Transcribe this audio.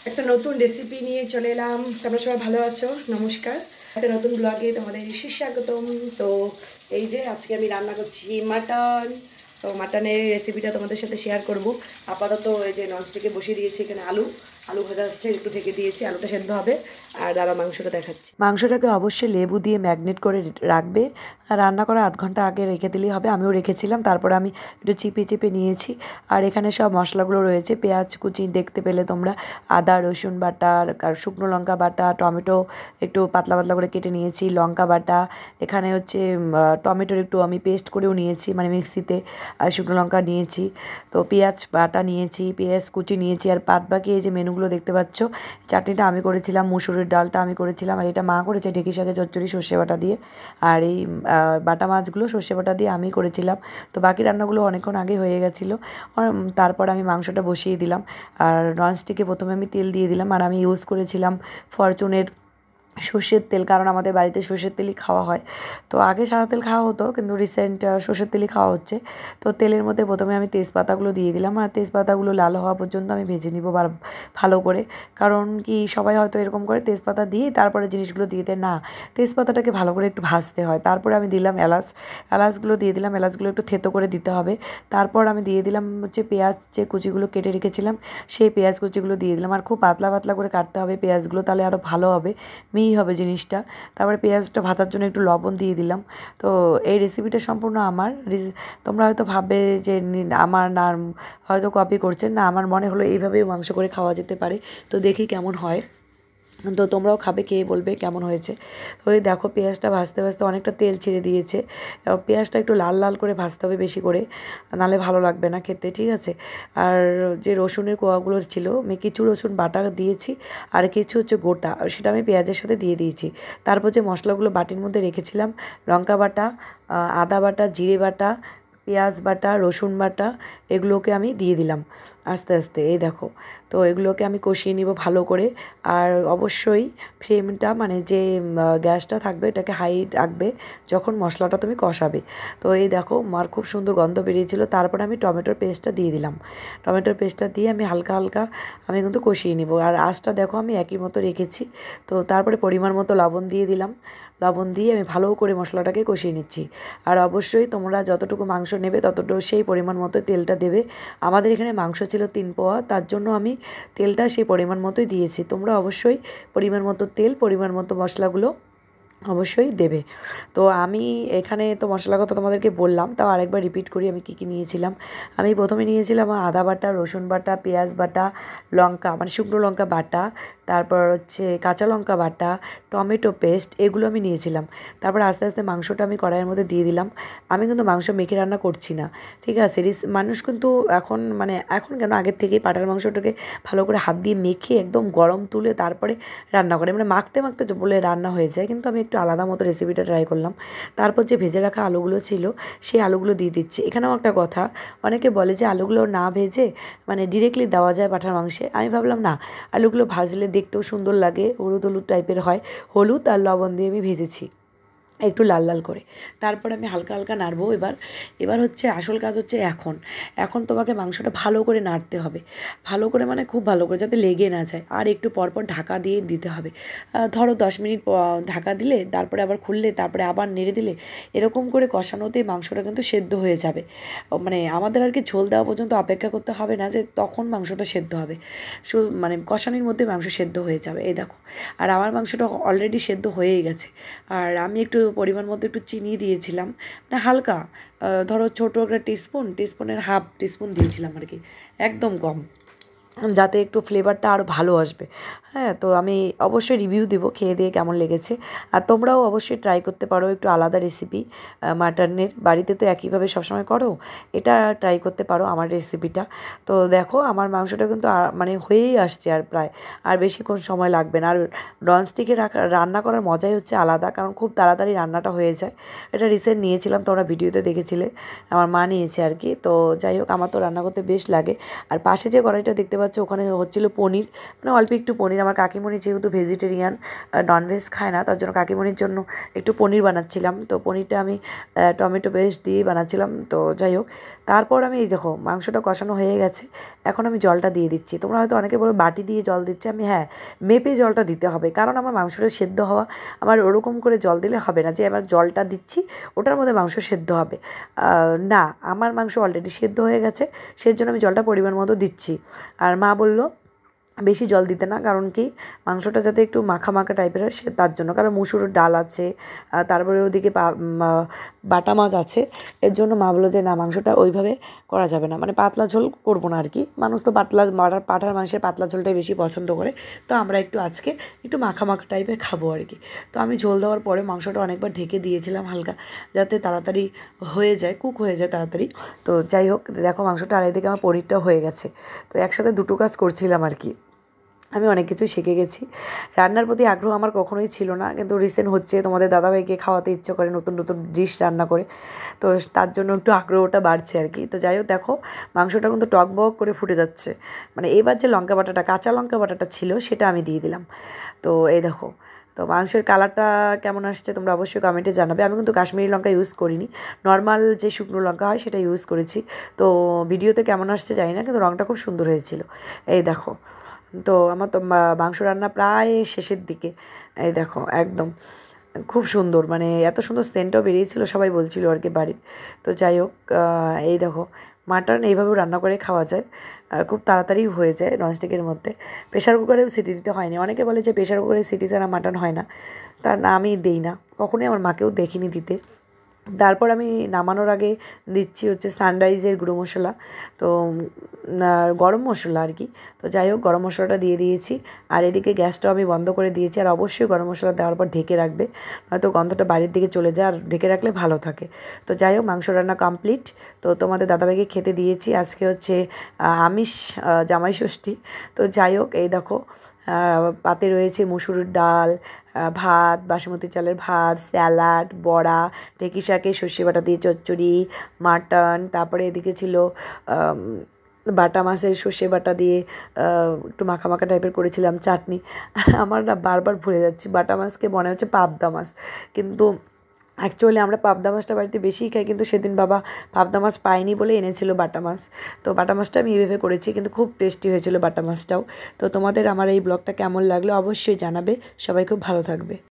একটা নতুন রেসিপি নিয়ে চলে এলাম। তোমরা সবাই ভালো আছো? নমস্কার, একটা নতুন ব্লগে তোমাদের সুস্বাগতম। তো এই যে আজকে আমি রান্না করছি মাটন। তো মাটনের রেসিপিটা তোমাদের সাথে শেয়ার করব। আপাতত এই যে ননস্টিকে বসিয়ে দিয়েছি, এখানে আলু আলু ভাজা হচ্ছে, একটু ঢেকে দিয়েছি, আলুটা সেদ্ধ হবে। আর দাঁড়া মাংসটা দেখাচ্ছি। মাংসটাকে অবশ্যই লেবু দিয়ে ম্যাগনেট করে রাখবে। আর রান্না করার আধ ঘন্টা আগে রেখে দিলেই হবে। আমিও রেখেছিলাম, তারপরে আমি একটু চিপে চিপে নিয়েছি। আর এখানে সব মশলাগুলো রয়েছে, পেঁয়াজ কুচি দেখতে পেলে তোমরা, আদা রসুন বাটা, আর শুকনো লঙ্কা বাটা, টমেটো একটু পাতলা পাতলা করে কেটে নিয়েছি, লঙ্কা বাটা, এখানে হচ্ছে টমেটোর একটু আমি পেস্ট করেও নিয়েছি, মানে মিক্সিতে। আর শুকনো লঙ্কা নিয়েছি, তো পেঁয়াজ বাটা নিয়েছি, পেঁয়াজ কুচি নিয়েছি। আর বাদ বাকি এই যে মেনুগুলো দেখতে পাচ্ছ, চাটনিটা আমি করেছিলাম, মুসুরির ডালটা আমি করেছিলাম, আর এটা মা করেছে ঢেঁকি শাকের চচ্চড়ি সর্ষে বাটা দিয়ে। আর এই বাটা মাছগুলো সর্ষে বাটা দিয়ে আমি করেছিলাম। তো বাকি রান্নাগুলো অনেকক্ষণ আগে হয়ে গেছিলো। তারপর আমি মাংসটা বসিয়ে দিলাম। আর ননস্টিকে প্রথমে আমি তেল দিয়ে দিলাম। আর আমি ইউজ করেছিলাম ফরচুনের সর্ষের তেল, কারণ আমাদের বাড়িতে সর্ষের তেলই খাওয়া হয়। তো আগে সাদা তেল খাওয়া হতো, কিন্তু রিসেন্ট সর্ষের তেলই খাওয়া হচ্ছে। তো তেলের মধ্যে প্রথমে আমি তেজপাতাগুলো দিয়ে দিলাম। আর তেজপাতাগুলো লাল হওয়া পর্যন্ত আমি ভেজে নিব ভালো করে। কারণ কি, সবাই হয়তো এরকম করে তেজপাতা দিয়ে তারপরে জিনিসগুলো দিয়ে দেয়, না, তেজপাতাটাকে ভালো করে একটু ভাজতে হয়। তারপরে আমি দিলাম এলাচগুলো দিয়ে দিলাম, এলাচগুলো একটু থেতো করে দিতে হবে। তারপর আমি দিয়ে দিলাম হচ্ছে পেঁয়াজ, যে কুচিগুলো কেটে রেখেছিলাম সেই পেঁয়াজ কুচিগুলো দিয়ে দিলাম। আর খুব পাতলা পাতলা করে কাটতে হবে পেঁয়াজগুলো, তাহলে আরও ভালো হবে, মিহি হবে জিনিসটা। তারপরে পেঁয়াজটা ভাজার জন্য একটু লবণ দিয়ে দিলাম। তো এই রেসিপিটা সম্পূর্ণ আমার। তোমরা হয়তো ভাববে যে আমার না, হয়তো কপি করছেন না, আমার মনে হলো এইভাবেই মাংস করে খাওয়া যেতে পারে। তো দেখি কেমন হয়। তো তোমরাও খাবে, খেয়ে বলবে কেমন হয়েছে। তো এই দেখো, পেঁয়াজটা ভাজতে ভাজতে অনেকটা তেল ছেড়ে দিয়েছে। পেঁয়াজটা একটু লাল লাল করে ভাজতে হবে বেশি করে, নাহলে ভালো লাগবে না খেতে, ঠিক আছে। আর যে রসুনের কোয়াগুলো ছিল, আমি কিছু রসুন বাটা দিয়েছি, আর কিছু হচ্ছে গোটা, সেটা আমি পেঁয়াজের সাথে দিয়ে দিয়েছি। তারপর যে মশলাগুলো বাটির মধ্যে রেখেছিলাম, লঙ্কা বাটা, আদা বাটা, জিরে বাটা, পেঁয়াজ বাটা, রসুন বাটা, এগুলোকে আমি দিয়ে দিলাম আস্তে আস্তে। এই দেখো, তো এগুলোকে আমি কষিয়ে নিব ভালো করে। আর অবশ্যই ফ্লেমটা, মানে যে গ্যাসটা থাকবে এটাকে হাই রাখবে যখন মশলাটা তুমি কষাবে। তো এই দেখো, মার খুব সুন্দর গন্ধ বেরিয়েছিল। তারপরে আমি টমেটোর পেস্টটা দিয়ে দিলাম। টমেটোর পেস্টটা দিয়ে আমি হালকা হালকা আমি কিন্তু কষিয়ে নিব। আর আঁচটা দেখো আমি একই মতো রেখেছি। তো তারপরে পরিমাণ মতো লবণ দিয়ে দিলাম। লবণ দিয়ে আমি ভালো করে মশলাটাকে কষিয়ে নিচ্ছি। আর অবশ্যই তোমরা যতটুকু মাংস নেবে ততটুকু সেই পরিমাণ মতো তেলটা দেবে। আমাদের এখানে মাংস ছিল 3 পোয়া, তার জন্য আমি তেলটা সেই পরিমাণ মতোই দিয়েছি। তোমরা অবশ্যই পরিমাণ মতো তেল, পরিমাণ মতো মশলাগুলো অবশ্যই দেবে। তো আমি এখানে তো মশলার কথা তোমাদেরকে বললাম, তাও আরেকবার রিপিট করি আমি কী কী নিয়েছিলাম। আমি প্রথমে নিয়েছিলাম আদা বাটা, রসুন বাটা, পেঁয়াজ বাটা, লঙ্কা, মানে শুকনো লঙ্কা বাটা, তারপর হচ্ছে কাঁচা লঙ্কা বাটা, টমেটো পেস্ট, এগুলো আমি নিয়েছিলাম। তারপর আস্তে আস্তে মাংসটা আমি কড়াইয়ের মধ্যে দিয়ে দিলাম। আমি কিন্তু মাংস মেখে রান্না করছি না, ঠিক আছে। মানুষ কিন্তু এখন, মানে এখন কেন, আগের থেকেই পাটার মাংসটাকে ভালো করে হাত দিয়ে মেখে একদম গরম তুলে তারপরে রান্না করে, মানে মাখতে মাখতে বলে রান্না হয়ে যায়। কিন্তু আমি একটু আলাদা মতো রেসিপিটা ট্রাই করলাম। তারপর যে ভেজে রাখা আলুগুলো ছিল সেই আলুগুলো দিয়ে দিচ্ছি। এখানেও একটা কথা, অনেকে বলে যে আলুগুলো না ভেজে মানে ডিরেক্টলি দেওয়া যায় পাঁঠার মাংসে। আমি ভাবলাম না, আলুগুলো ভাজলে দেখতেও সুন্দর লাগে, হলুদ হলুদ টাইপের হয়। হলুদ আর লবণ দিয়ে আমি ভেজেছি একটু লাল লাল করে। তারপর আমি হালকা হালকা নাড়বো। এবার হচ্ছে আসল কাজ হচ্ছে, এখন তোমাকে মাংসটা ভালো করে নাড়তে হবে। ভালো করে মানে খুব ভালো করে, যাতে লেগে না যায়। আর একটু পরপর ঢাকা দিয়ে দিতে হবে। ধরো 10 মিনিট ঢাকা দিলে, তারপরে আবার খুললে, তারপরে আবার নেড়ে দিলে, এরকম করে কষানোতেই মাংসটা কিন্তু সেদ্ধ হয়ে যাবে। মানে আমাদের আর কি ঝোল দেওয়া পর্যন্ত অপেক্ষা করতে হবে না, যে তখন মাংসটা সেদ্ধ হবে। মানে কষানির মধ্যে মাংস সেদ্ধ হয়ে যাবে, এই দেখো। আর আমার মাংসটা অলরেডি সেদ্ধ হয়েই গেছে। আর আমি একটু পরিমাণ মতো একটু চিনি দিয়েছিলাম, মানে হালকা, ধরো ছোটো একটা টিস্পুনের হাফ টিস্পুন দিয়েছিলাম আর কি, একদম কম, যাতে একটু ফ্লেভারটা আরও ভালো আসবে। হ্যাঁ, তো আমি অবশ্যই রিভিউ দেবো খেয়ে দিয়ে কেমন লেগেছে। আর তোমরাও অবশ্যই ট্রাই করতে পারো একটু আলাদা রেসিপি মাটনের। বাড়িতে তো একইভাবে সবসময় করো, এটা ট্রাই করতে পারো আমার রেসিপিটা। তো দেখো, আমার মাংসটা কিন্তু মানে হয়েই আসছে, আর প্রায় আর বেশিক্ষণ সময় লাগবে না। আর ননস্টিকে রান্না করার মজাই হচ্ছে আলাদা, কারণ খুব তাড়াতাড়ি রান্নাটা হয়ে যায়। এটা রিসেন্ট নিয়েছিলাম, তোমরা ভিডিওতে দেখেছিলে, আমার মা নিয়েছে আর কি। তো যাই হোক, আমার তো রান্না করতে বেশ লাগে। আর পাশে যে কড়াইটা দেখতে পাচ্ছ, ওখানে হচ্ছিলো পনির, মানে অল্প একটু পনির আমার কাকিমণি যেহেতু ভেজিটেরিয়ান, ননভেজ খায় না, তার জন্য কাকিমণির জন্য একটু পনির বানাচ্ছিলাম। তো পনিরটা আমি টমেটো পেস্ট দিয়ে বানাচ্ছিলাম। তো যাই হোক, তারপর আমি এই দেখো মাংসটা কষানো হয়ে গেছে, এখন আমি জলটা দিয়ে দিচ্ছি। তোমরা হয়তো অনেকে বলো বাটি দিয়ে জল দিচ্ছে, আমি হ্যাঁ মেপে জলটা দিতে হবে, কারণ আমার মাংসটা সেদ্ধ হওয়া, আমার ওরকম করে জল দিলে হবে না যে আমার জলটা দিচ্ছি ওটার মধ্যে মাংস সেদ্ধ হবে। না, আমার মাংস অলরেডি সেদ্ধ হয়ে গেছে, সেজন্য আমি জলটা পরিমাণ মতো দিচ্ছি। আর মা বলল বেশি জল দিতে না, কারণ কি মাংসটা যাতে একটু মাখা মাখা টাইপের হয়, সে তার জন্য। কারণ মুসুরের ডাল আছে, তারপরে ওদিকে বাটা মাছ আছে, এর জন্য মা বললো যে না, মাংসটা ওইভাবে করা যাবে না, মানে পাতলা ঝোল করবো না আর কি। মানুষ তো পাঠার মাংসের পাতলা ঝোলটাই বেশি পছন্দ করে, তো আমরা একটু আজকে একটু মাখা মাখা টাইপের খাবো আর কি। তো আমি ঝোল দেওয়ার পরে মাংসটা অনেকবার ঢেকে দিয়েছিলাম হালকা, যাতে তাড়াতাড়ি হয়ে যায়, কুক হয়ে যায় তাড়াতাড়ি। তো যাই হোক, দেখো মাংসটা আর এদিকে আমার পনিরটা হয়ে গেছে। তো একসাথে দুটো কাজ করছিলাম আর কি। আমি অনেক কিছুই শিখে গেছি। রান্নার প্রতি আগ্রহ আমার কখনোই ছিল না, কিন্তু রিসেন্ট হচ্ছে, তোমাদের দাদাভাইকে খাওয়াতে ইচ্ছে করে নতুন নতুন ডিশ রান্না করে, তো তার জন্য একটু আগ্রহটা বাড়ছে আর কি। তো যাই হোক, দেখো মাংসটা কিন্তু টকবক করে ফুটে যাচ্ছে। মানে এবার যে লঙ্কা বাটাটা, কাঁচা লঙ্কা বাটাটা ছিল, সেটা আমি দিয়ে দিলাম। তো এই দেখো, তো মাংসের কালারটা কেমন আসছে তোমরা অবশ্যই কমেন্টে জানাবে। আমি কিন্তু কাশ্মীরি লঙ্কা ইউজ করিনি, নর্মাল যে শুকনো লঙ্কা হয় সেটা ইউজ করেছি। তো ভিডিওতে কেমন আসছে জানি না, কিন্তু রঙটা খুব সুন্দর হয়েছিল। এই দেখো, তো আমার তো মাংস রান্না প্রায় শেষের দিকে। এই দেখো একদম খুব সুন্দর, মানে এত সুন্দর সেন্টও বেরিয়েছিল, সবাই বলছিল আর কি বাড়ির। তো যাই হোক, এই দেখো মাটন এইভাবেও রান্না করে খাওয়া যায়, খুব তাড়াতাড়ি হয়ে যায় ননস্টিকের মধ্যে। প্রেশার কুকারেও সিটি দিতে হয়নি। অনেকে বলে যে প্রেশার কুকারে সিটি ছাড়া মাটন হয় না, তা না, আমি দিই না, কখনোই আমার মাকেও দেখিনি দিতে। তারপর আমি নামানোর আগে দিচ্ছি হচ্ছে সানরাইজের গুঁড়ো মশলা, তো গরম মশলা আর কি। তো যাই হোক, গরম মশলাটা দিয়ে দিয়েছি, আর এদিকে গ্যাসটাও আমি বন্ধ করে দিয়েছি। আর অবশ্যই গরম মশলা দেওয়ার পর ঢেকে রাখবে, নয়তো গন্ধটা বাইরের দিকে চলে যায়, আর ঢেকে রাখলে ভালো থাকে। তো যাই হোক, মাংস রান্না কমপ্লিট। তো তোমাদের দাদাভাইকে খেতে দিয়েছি। আজকে হচ্ছে আমিষ, জামাই ষষ্ঠী। তো যাই হোক, এই দেখো পাতে রয়েছে মুসুরির ডাল, ভাত, বাসমতি চালের ভাত, স্যালাড, বড়া, ঢেঁকি শাকে সর্ষে বাটা দিয়ে চচ্চড়ি, মাটন, তারপরে এদিকে ছিল বাটা মাছের সর্ষে বাটা দিয়ে একটু মাখা মাখা টাইপের করেছিলাম চাটনি। আর আমার না বারবার ভুলে যাচ্ছি, বাটা মাছকে মনে হচ্ছে পাবদা মাছ, কিন্তু অ্যাকচুয়ালি আমরা পাবদা মাছটা বাড়িতে বেশিই খাই, কিন্তু সেদিন বাবা পাবদা মাছ পায়নি বলে এনেছিল বাটা মাছ। তো বাটা মাছটা আমি এইভাবে করেছি, কিন্তু খুব টেস্টি হয়েছিল বাটা মাছটাও। তো তোমাদের আমার এই ব্লগটা কেমন লাগলো অবশ্যই জানাবে। সবাই খুব ভালো থাকবে।